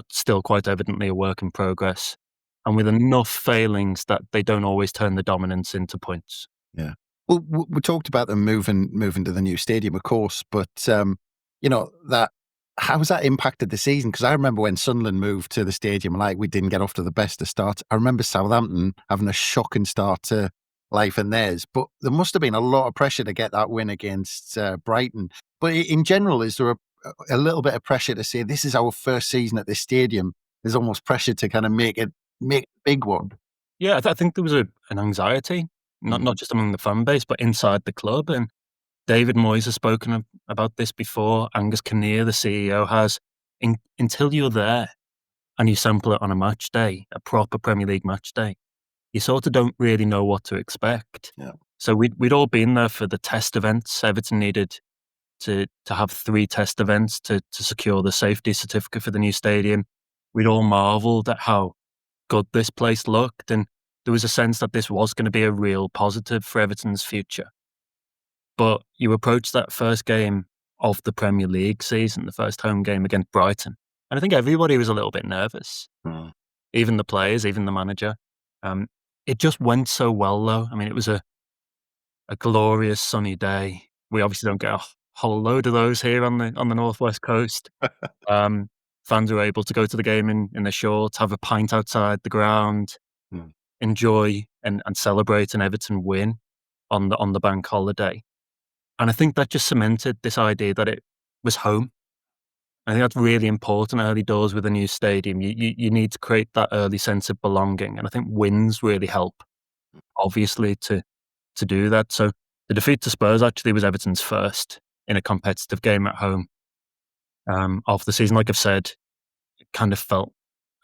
still quite evidently a work in progress, and with enough failings that they don't always turn the dominance into points. Yeah. Well, we talked about them moving to the new stadium, of course, but that how has that impacted the season? Because I remember when Sunderland moved to the stadium, we didn't get off to the best of starts. I remember Southampton having a shocking start to life and theirs, but there must have been a lot of pressure to get that win against Brighton. But in general, is there a little bit of pressure to say this is our first season at this stadium? There's almost pressure to kind of make a big one. Yeah, I think there was an anxiety, not just among the fan base, but inside the club. And David Moyes has spoken about this before. Angus Kinnear, the CEO, has. Until you're there and you sample it on a match day, a proper Premier League match day, you sort of don't really know what to expect. Yeah. So we'd all been there for the test events. Everton needed to have 3 test events to secure the safety certificate for the new stadium. We'd all marvelled at how good this place looked, and there was a sense that this was going to be a real positive for Everton's future. But you approach that first game of the Premier League season, the first home game against Brighton, and I think everybody was a little bit nervous. Even the players, even the manager. It just went so well, though. I mean, it was a glorious sunny day. We obviously don't get a whole load of those here on the northwest coast. Fans were able to go to the game in their shorts, have a pint outside the ground, enjoy and celebrate an Everton win on the bank holiday. And I think that just cemented this idea that it was home. I think that's really important early doors with a new stadium. You need to create that early sense of belonging. And I think wins really help, obviously, to do that. So the defeat to Spurs actually was Everton's first in a competitive game at home of the season. Like I've said, it kind of felt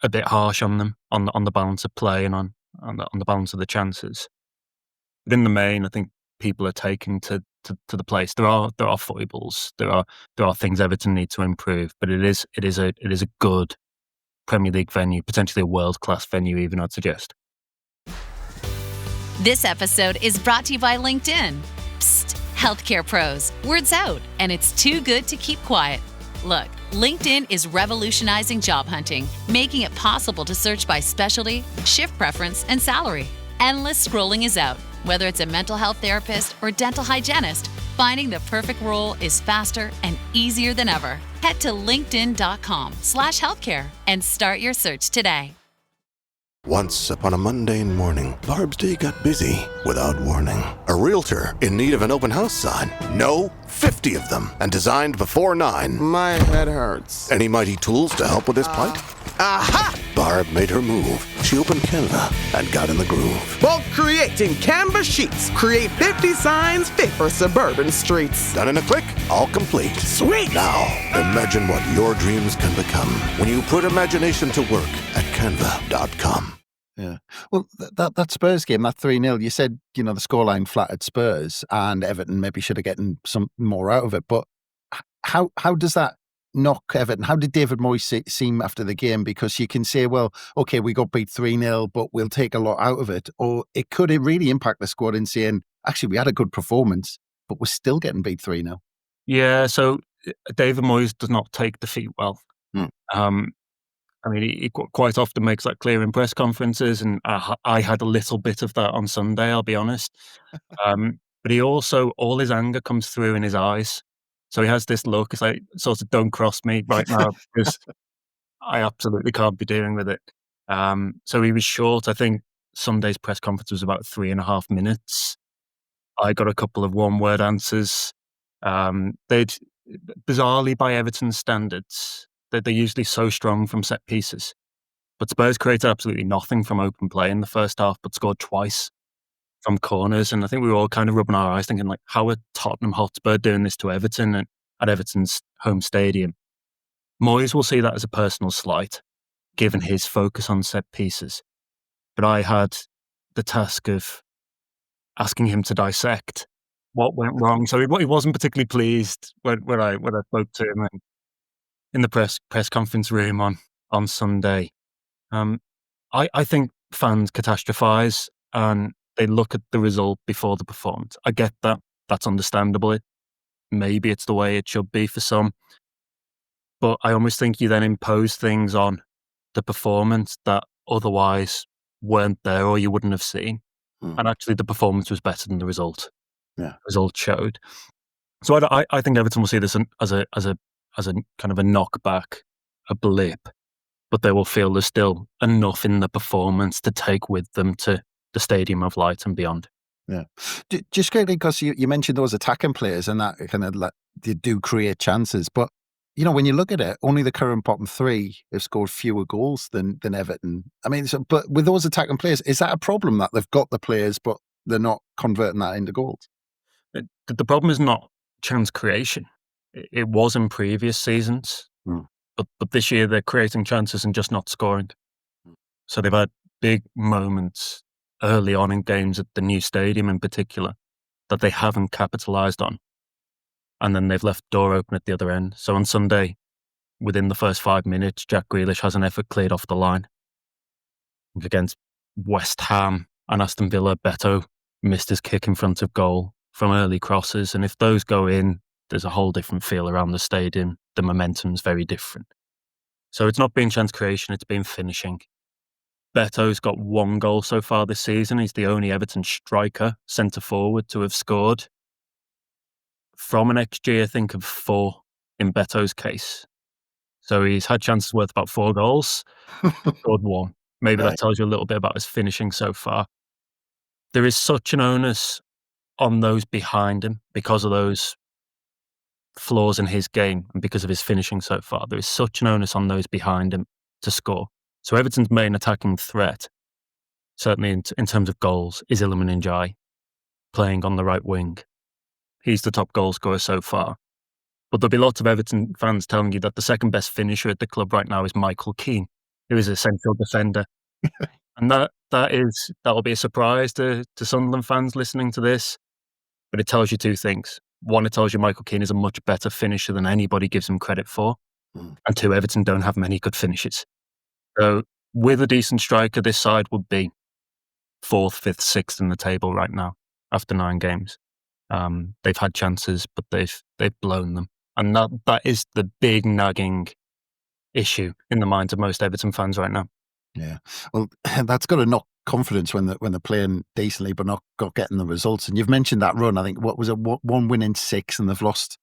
a bit harsh on them, on the balance of play and on the balance of the chances. But in the main, I think people are taking to the place. There are foibles. There are things Everton need to improve, but it is a good Premier League venue, potentially a world-class venue even, I'd suggest. This episode is brought to you by LinkedIn. Psst, healthcare pros, word's out, and it's too good to keep quiet. Look, LinkedIn is revolutionizing job hunting, making it possible to search by specialty, shift preference, and salary. Endless scrolling is out. Whether it's a mental health therapist or dental hygienist, finding the perfect role is faster and easier than ever. Head to linkedin.com/healthcare and start your search today. Once upon a mundane morning, Barb's day got busy without warning. A realtor in need of an open house sign. No, 50 of them, and designed before 9. My head hurts. Any mighty tools to help with this plight? Aha! Barb made her move. She opened Canva and got in the groove. Bulk creating Canva sheets. Create 50 signs fit for suburban streets. Done in a click, all complete. Sweet! Now, imagine what your dreams can become when you put imagination to work at canva.com. Yeah. Well, that Spurs game, that 3-0, you said, the scoreline flattered Spurs and Everton maybe should have gotten some more out of it. But how does that knock Everton? How did David Moyes seem after the game? Because you can say, well, okay, we got beat 3-0, but we'll take a lot out of it. Or it could really impact the squad in saying, actually, we had a good performance, but we're still getting beat 3-0. Yeah, so David Moyes does not take defeat well. He quite often makes that clear in press conferences, and I had a little bit of that on Sunday, I'll be honest. But he also, all his anger comes through in his eyes. So he has this look, it's like, sort of, don't cross me right now, because I absolutely can't be dealing with it. So he was short. I think Sunday's press conference was about 3.5 minutes. I got a couple of one-word answers. They'd, bizarrely by Everton's standards, they're usually so strong from set pieces. But Spurs created absolutely nothing from open play in the first half, but scored twice from corners. And I think we were all kind of rubbing our eyes thinking, like, how are Tottenham Hotspur doing this to Everton and at Everton's home stadium? Moyes will see that as a personal slight, given his focus on set pieces. But I had the task of asking him to dissect what went wrong. So he wasn't particularly pleased when I spoke to him in the press conference room on Sunday. I think fans catastrophize and they look at the result before the performance. I get that. That's understandable. Maybe it's the way it should be for some. But I almost think you then impose things on the performance that otherwise weren't there or you wouldn't have seen. And actually the performance was better than the result. Yeah. The result showed. So I think Everton will see this as a kind of a knockback, a blip, but they will feel there's still enough in the performance to take with them to the Stadium of Light and beyond. Yeah. Just quickly, because you mentioned those attacking players and that kind of they do create chances, but when you look at it, only the current bottom three have scored fewer goals than Everton. I mean, but with those attacking players, is that a problem that they've got the players, but they're not converting that into goals? The problem is not chance creation. It was in previous seasons, but this year they're creating chances and just not scoring. So they've had big moments early on in games at the new stadium in particular that they haven't capitalised on. And then they've left the door open at the other end. So on Sunday, within the first 5 minutes, Jack Grealish has an effort cleared off the line. Against West Ham and Aston Villa, Beto missed his kick in front of goal. from early crosses. And if those go in, there's a whole different feel around the stadium. The momentum's very different. So it's not been chance creation, it's been finishing. Beto's got 1 goal so far this season. He's the only Everton striker, centre forward, to have scored from an XG, I think, of 4 in Beto's case. So he's had chances worth about 4 goals, scored 1. Maybe that tells you a little bit about his finishing so far. There is such an onus on those behind him because of those flaws in his game and because of his finishing so far. There is such an onus on those behind him to score. So Everton's main attacking threat, certainly in terms of goals, is Iliman Ndiaye, playing on the right wing. He's the top goal scorer so far. But there'll be lots of Everton fans telling you that the second best finisher at the club right now is Michael Keane, who is a central defender. And that'll be a surprise to Sunderland fans listening to this. But it tells you 2 things. 1, it tells you Michael Keane is a much better finisher than anybody gives him credit for. And 2, Everton don't have many good finishes. So with a decent striker, this side would be 4th, 5th, 6th in the table right now after 9 games. They've had chances, but they've blown them. And that is the big nagging issue in the minds of most Everton fans right now. Yeah. Well, that's got to knock confidence when they're playing decently but not getting the results. And you've mentioned that run. I think, what was it, 1 win in 6, and they've lost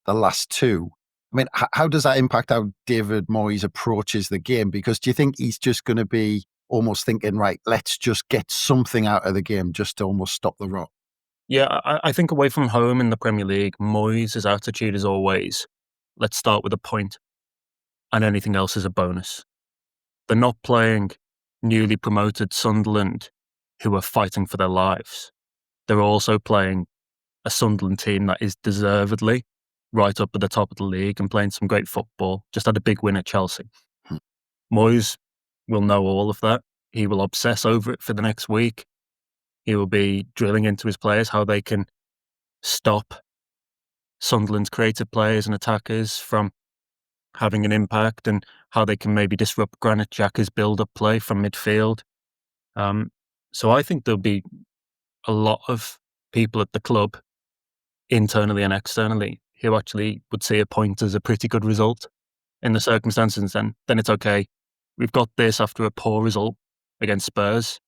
the last 2. I mean, how does that impact how David Moyes approaches the game? Because do you think he's just going to be almost thinking, right, let's just get something out of the game just to almost stop the rot? Yeah, I think away from home in the Premier League, Moyes' attitude is always, let's start with a point, and anything else is a bonus. They're not playing newly promoted Sunderland who are fighting for their lives. They're also playing a Sunderland team that is deservedly right up at the top of the league and playing some great football. Just had a big win at Chelsea. Moyes will know all of that. He will obsess over it for the next week. He will be drilling into his players how they can stop Sunderland's creative players and attackers from having an impact, and how they can maybe disrupt Granit Xhaka's build-up play from midfield. So I think there'll be a lot of people at the club, internally and externally, who actually would see a point as a pretty good result in the circumstances. Then it's okay. We've got this after a poor result against Spurs.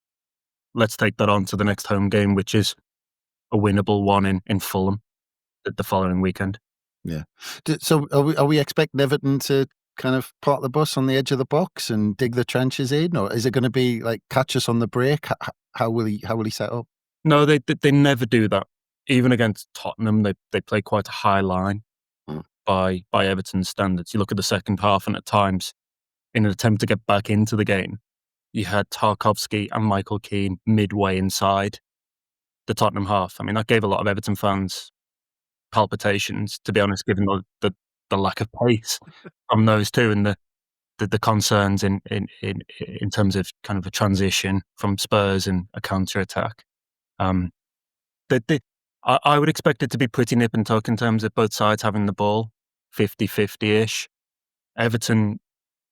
Let's take that on to the next home game, which is a winnable one in Fulham the following weekend. Yeah. So are we expecting Everton to kind of park the bus on the edge of the box and dig the trenches in, or is it going to be like catch us on the break? How will he set up? No, they never do that. Even against Tottenham, they play quite a high line by Everton's standards. You look at the second half, and at times, in an attempt to get back into the game, you had Tarkowski and Michael Keane midway inside the Tottenham half. I mean, that gave a lot of Everton fans palpitations, to be honest, given the lack of pace from those two and the concerns in terms of kind of a transition from Spurs and a counter-attack. I would expect it to be pretty nip and tuck in terms of both sides having the ball, 50-50-ish. Everton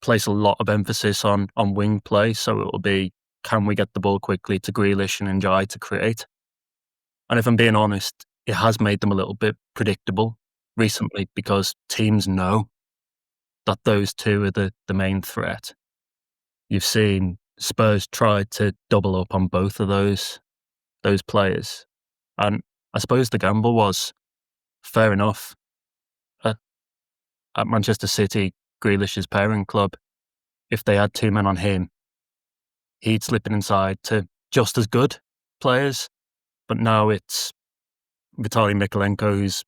place a lot of emphasis on wing play, so it will be, can we get the ball quickly to Grealish and Ndiaye to create? And if I'm being honest, it has made them a little bit predictable recently because teams know that those two are the main threat. You've seen Spurs try to double up on both of those players. And I suppose the gamble was fair enough. At Manchester City, Grealish's parent club, if they had 2 men on him, he'd slip in inside to just as good players. But now it's Vitaly Mykolenko, who's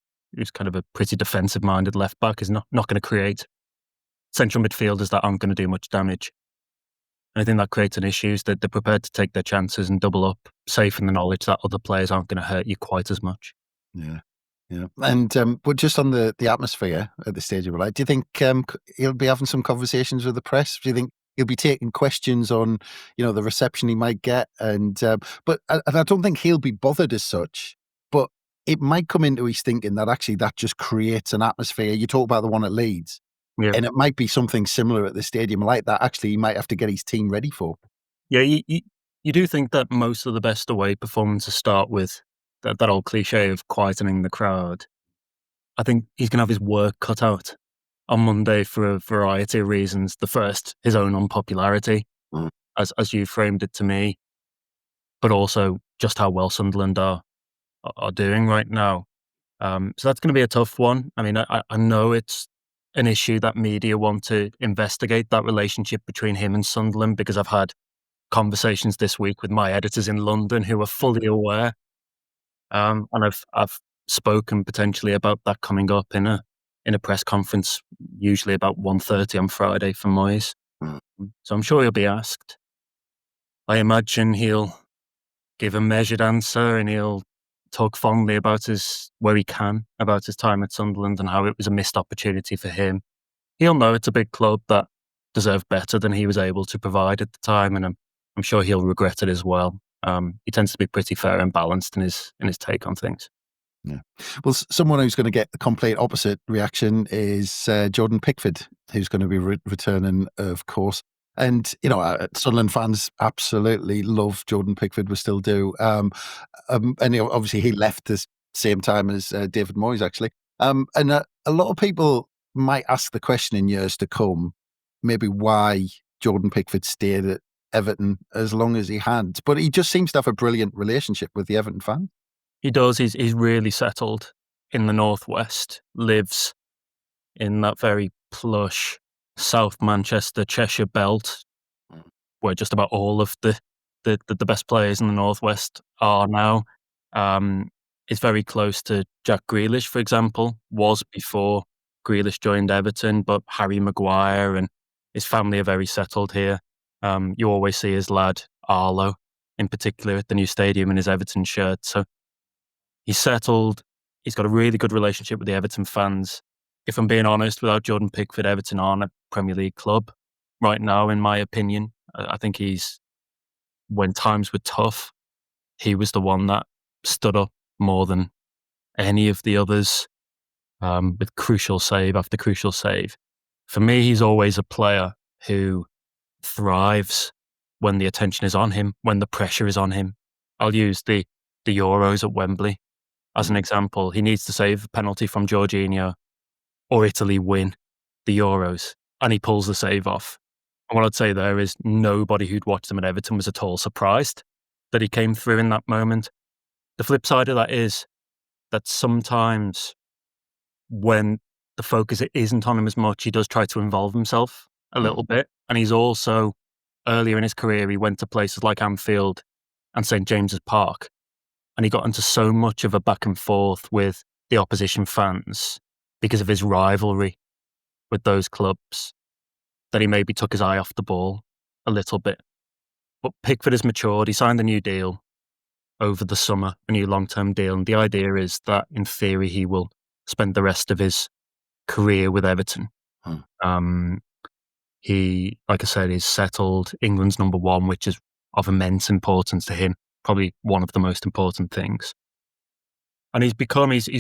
kind of a pretty defensive-minded left-back, is not going to create central midfielders that aren't going to do much damage. And I think that creates an issue, that they're prepared to take their chances and double up, safe in the knowledge that other players aren't going to hurt you quite as much. Yeah. Yeah. And but just on the atmosphere at the Stadium, right, do you think he'll be having some conversations with the press? Do you think he'll be taking questions on, the reception he might get? And but I don't think he'll be bothered as such, but it might come into his thinking that actually that just creates an atmosphere. You talk about the one at Leeds, and it might be something similar at the Stadium like that. Actually, he might have to get his team ready for. Yeah, you do think that most of the best away performances start with that old cliche of quietening the crowd. I think he's going to have his work cut out on Monday for a variety of reasons. The first, his own unpopularity, as you framed it to me, but also just how well Sunderland are doing right now. So that's going to be a tough one. I mean, I know it's an issue that media want to investigate, that relationship between him and Sunderland, because I've had conversations this week with my editors in London who are fully aware. And I've spoken potentially about that coming up in a press conference, usually about 1:30 on Friday for Moyes. So I'm sure he'll be asked. I imagine he'll give a measured answer and he'll talk fondly about where he can, about his time at Sunderland and how it was a missed opportunity for him. He'll know it's a big club that deserved better than he was able to provide at the time, and I'm sure he'll regret it as well. He tends to be pretty fair and balanced in his take on things. Yeah. Well, someone who's going to get the complete opposite reaction is Jordan Pickford, who's going to be returning, of course. And, Sunderland fans absolutely love Jordan Pickford. We still do. And obviously he left the same time as David Moyes, actually. And a lot of people might ask the question in years to come, maybe why Jordan Pickford stayed at Everton as long as he had. But he just seems to have a brilliant relationship with the Everton fans. He does. He's really settled in the Northwest, lives in that very plush South Manchester, Cheshire belt, where just about all of the best players in the Northwest are now. It's very close to Jack Grealish, for example, was before Grealish joined Everton, but Harry Maguire and his family are very settled here. You always see his lad, Arlo, in particular, at the new stadium in his Everton shirt. So he's settled. He's got a really good relationship with the Everton fans. If I'm being honest, without Jordan Pickford, Everton aren't a Premier League club right now, in my opinion. I think when times were tough, he was the one that stood up more than any of the others, with crucial save after crucial save. For me, he's always a player who thrives when the attention is on him, when the pressure is on him. I'll use the Euros at Wembley as an example. He needs to save a penalty from Jorginho or Italy win the Euros, and he pulls the save off. And what I'd say there is nobody who'd watched him at Everton was at all surprised that he came through in that moment. The flip side of that is that sometimes when the focus isn't on him as much, he does try to involve himself a little bit. And he's also, earlier in his career, he went to places like Anfield and St. James's Park, and he got into so much of a back and forth with the opposition fans because of his rivalry with those clubs that he maybe took his eye off the ball a little bit. But Pickford has matured. He signed a new deal over the summer, a new long-term deal. And the idea is that, in theory, he will spend the rest of his career with Everton. He, like I said, is settled. England's number one, which is of immense importance to him. Probably one of the most important things. And he's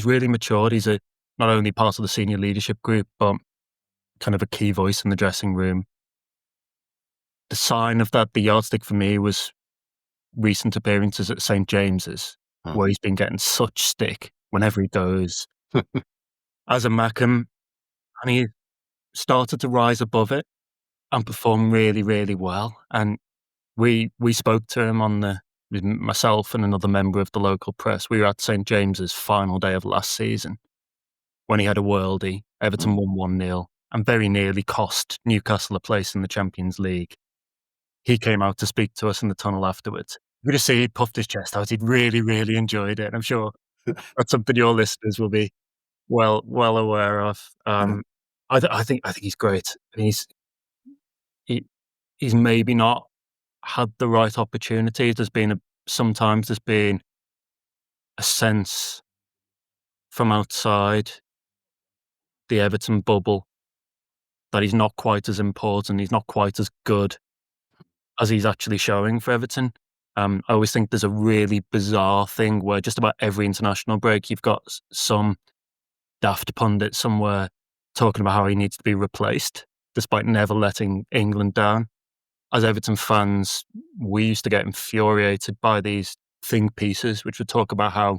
really matured. He's not only part of the senior leadership group, but kind of a key voice in the dressing room. The sign of that, the yardstick for me, was recent appearances at St. James's, where he's been getting such stick whenever he goes as a Mackem, and he started to rise above it and perform really, really well. And we spoke to him with myself and another member of the local press. We were at St. James's final day of last season when he had a worldie. Everton won 1-0 and very nearly cost Newcastle a place in the Champions League. He came out to speak to us in the tunnel afterwards. You could just see he puffed his chest out. He'd really, really enjoyed it. And I'm sure that's something your listeners will be well aware of. I think he's great. He's maybe not had the right opportunity. Sometimes there's been a sense from outside the Everton bubble that he's not quite as important, he's not quite as good as he's actually showing for Everton. I always think there's a really bizarre thing where just about every international break you've got some daft pundit somewhere talking about how he needs to be replaced, despite never letting England down. As Everton fans, we used to get infuriated by these think pieces, which would talk about how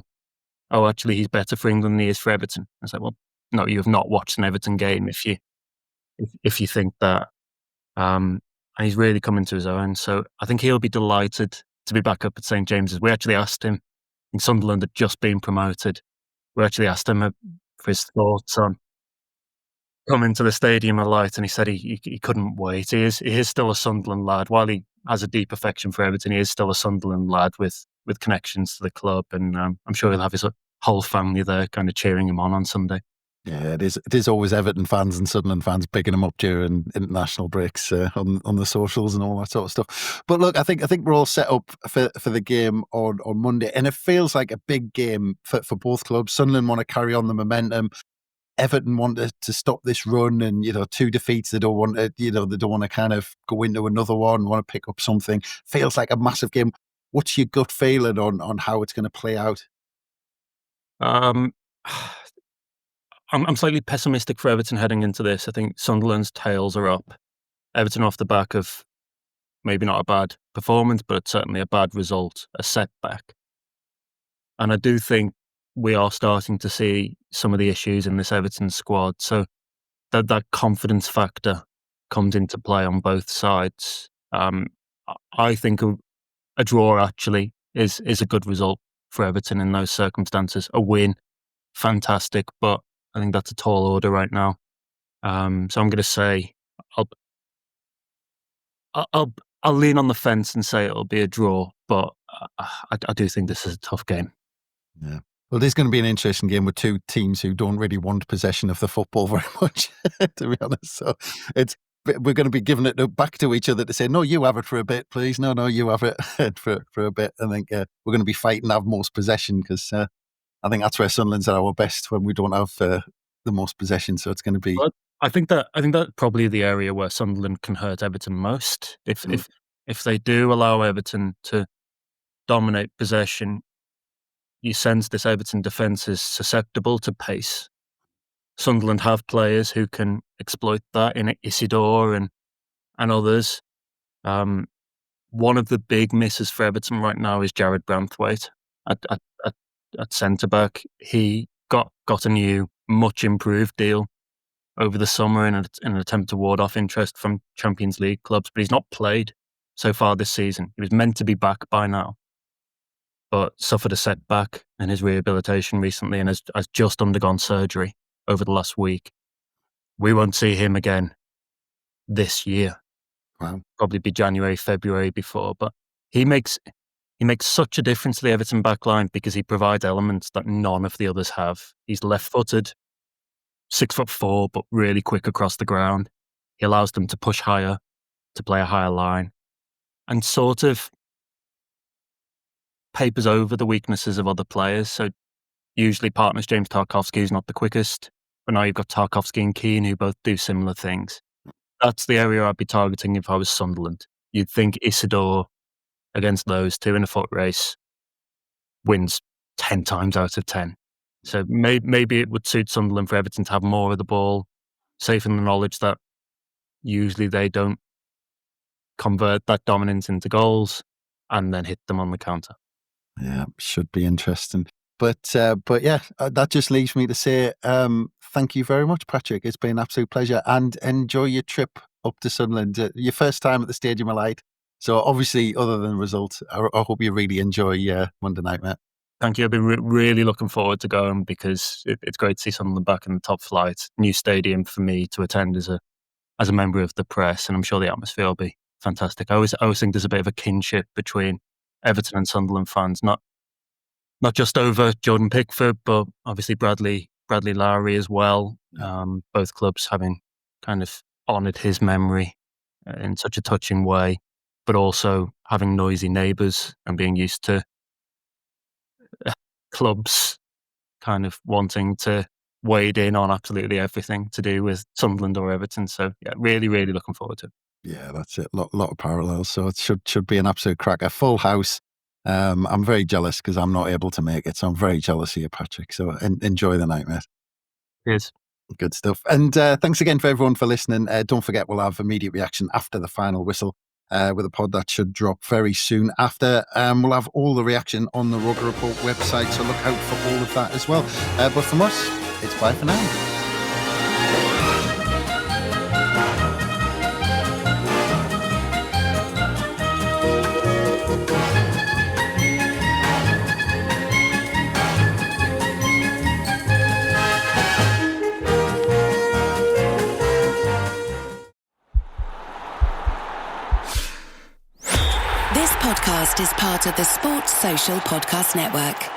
oh, actually, he's better for England than he is for Everton. I was like, well, no, you have not watched an Everton game if you think that. And he's really come into his own. So I think he'll be delighted to be back up at St James's. We actually asked him, in Sunderland had just been promoted, we actually asked him for his thoughts on coming to the Stadium of Light, and he said he couldn't wait. He is still a Sunderland lad. While he has a deep affection for Everton, he is still a Sunderland lad with connections to the club, and I'm sure he'll have his whole family there kind of cheering him on Sunday. Yeah, it is always Everton fans and Sunderland fans bigging him up during international breaks on the socials and all that sort of stuff. But look, I think we're all set up for the game on Monday, and it feels like a big game for both clubs. Sunderland want to carry on the momentum. Everton want to stop this run, and 2 defeats. They don't want to, they don't want to kind of go into another one. Want to pick up something. Feels like a massive game. What's your gut feeling on how it's going to play out? I'm slightly pessimistic for Everton heading into this. I think Sunderland's tails are up. Everton off the back of maybe not a bad performance, but certainly a bad result, a setback. And I do think we are starting to see some of the issues in this Everton squad. So that confidence factor comes into play on both sides. I think a draw actually is a good result for Everton in those circumstances. A win, fantastic, but I think that's a tall order right now. So I'm going to say I'll lean on the fence and say it'll be a draw, but I do think this is a tough game. Yeah. Well, this is going to be an interesting game with 2 teams who don't really want possession of the football very much, to be honest. So we're going to be giving it back to each other to say, no, you have it for a bit, please. No, you have it for a bit. I think we're going to be fighting to have most possession, because I think that's where Sunderland's at our best, when we don't have the most possession. So it's going to be. Well, I think that's probably the area where Sunderland can hurt Everton most. If they do allow Everton to dominate possession, you sense this Everton defence is susceptible to pace. Sunderland have players who can exploit that in Isidore and others. One of the big misses for Everton right now is Jared Branthwaite at centre back. He got a new, much improved deal over the summer in an attempt to ward off interest from Champions League clubs, but he's not played so far this season. He was meant to be back by now, but suffered a setback in his rehabilitation recently and has just undergone surgery over the last week. We won't see him again this year. Wow. Probably be January, February before, but he makes such a difference to the Everton backline because he provides elements that none of the others have. He's left-footed, 6'4", but really quick across the ground. He allows them to push higher, to play a higher line, and sort of papers over the weaknesses of other players. So usually partners James Tarkowski is not the quickest, but now you've got Tarkowski and Keane who both do similar things. That's the area I'd be targeting if I was Sunderland. You'd think Isidore against those 2 in a foot race wins 10 times out of 10. So maybe it would suit Sunderland for Everton to have more of the ball, safe in the knowledge that usually they don't convert that dominance into goals and then hit them on the counter. Yeah, should be interesting. But yeah, that just leaves me to say thank you very much, Patrick. It's been an absolute pleasure, and enjoy your trip up to Sunderland. Your first time at the Stadium of Light. So obviously, other than the result, I hope you really enjoy Monday night, mate. Thank you. I've been really looking forward to going because it's great to see Sunderland back in the top flight. New stadium for me to attend as a member of the press, and I'm sure the atmosphere will be fantastic. I always think there's a bit of a kinship between Everton and Sunderland fans, not just over Jordan Pickford, but obviously Bradley Lowry as well. Both clubs having kind of honoured his memory in such a touching way, but also having noisy neighbours and being used to clubs kind of wanting to wade in on absolutely everything to do with Sunderland or Everton. So yeah, really, really looking forward to it. Yeah, that's it. Lot of parallels. So it should be an absolute cracker. Full house. I'm very jealous because I'm not able to make it. So I'm very jealous of you, Patrick. So enjoy the night, mate. Cheers. Good stuff. And thanks again for everyone for listening. Don't forget, we'll have immediate reaction after the final whistle. with a pod that should drop very soon after. We'll have all the reaction on the Rugger Report website, so look out for all of that as well. But from us, it's bye for now. This podcast is part of the Sports Social Podcast Network.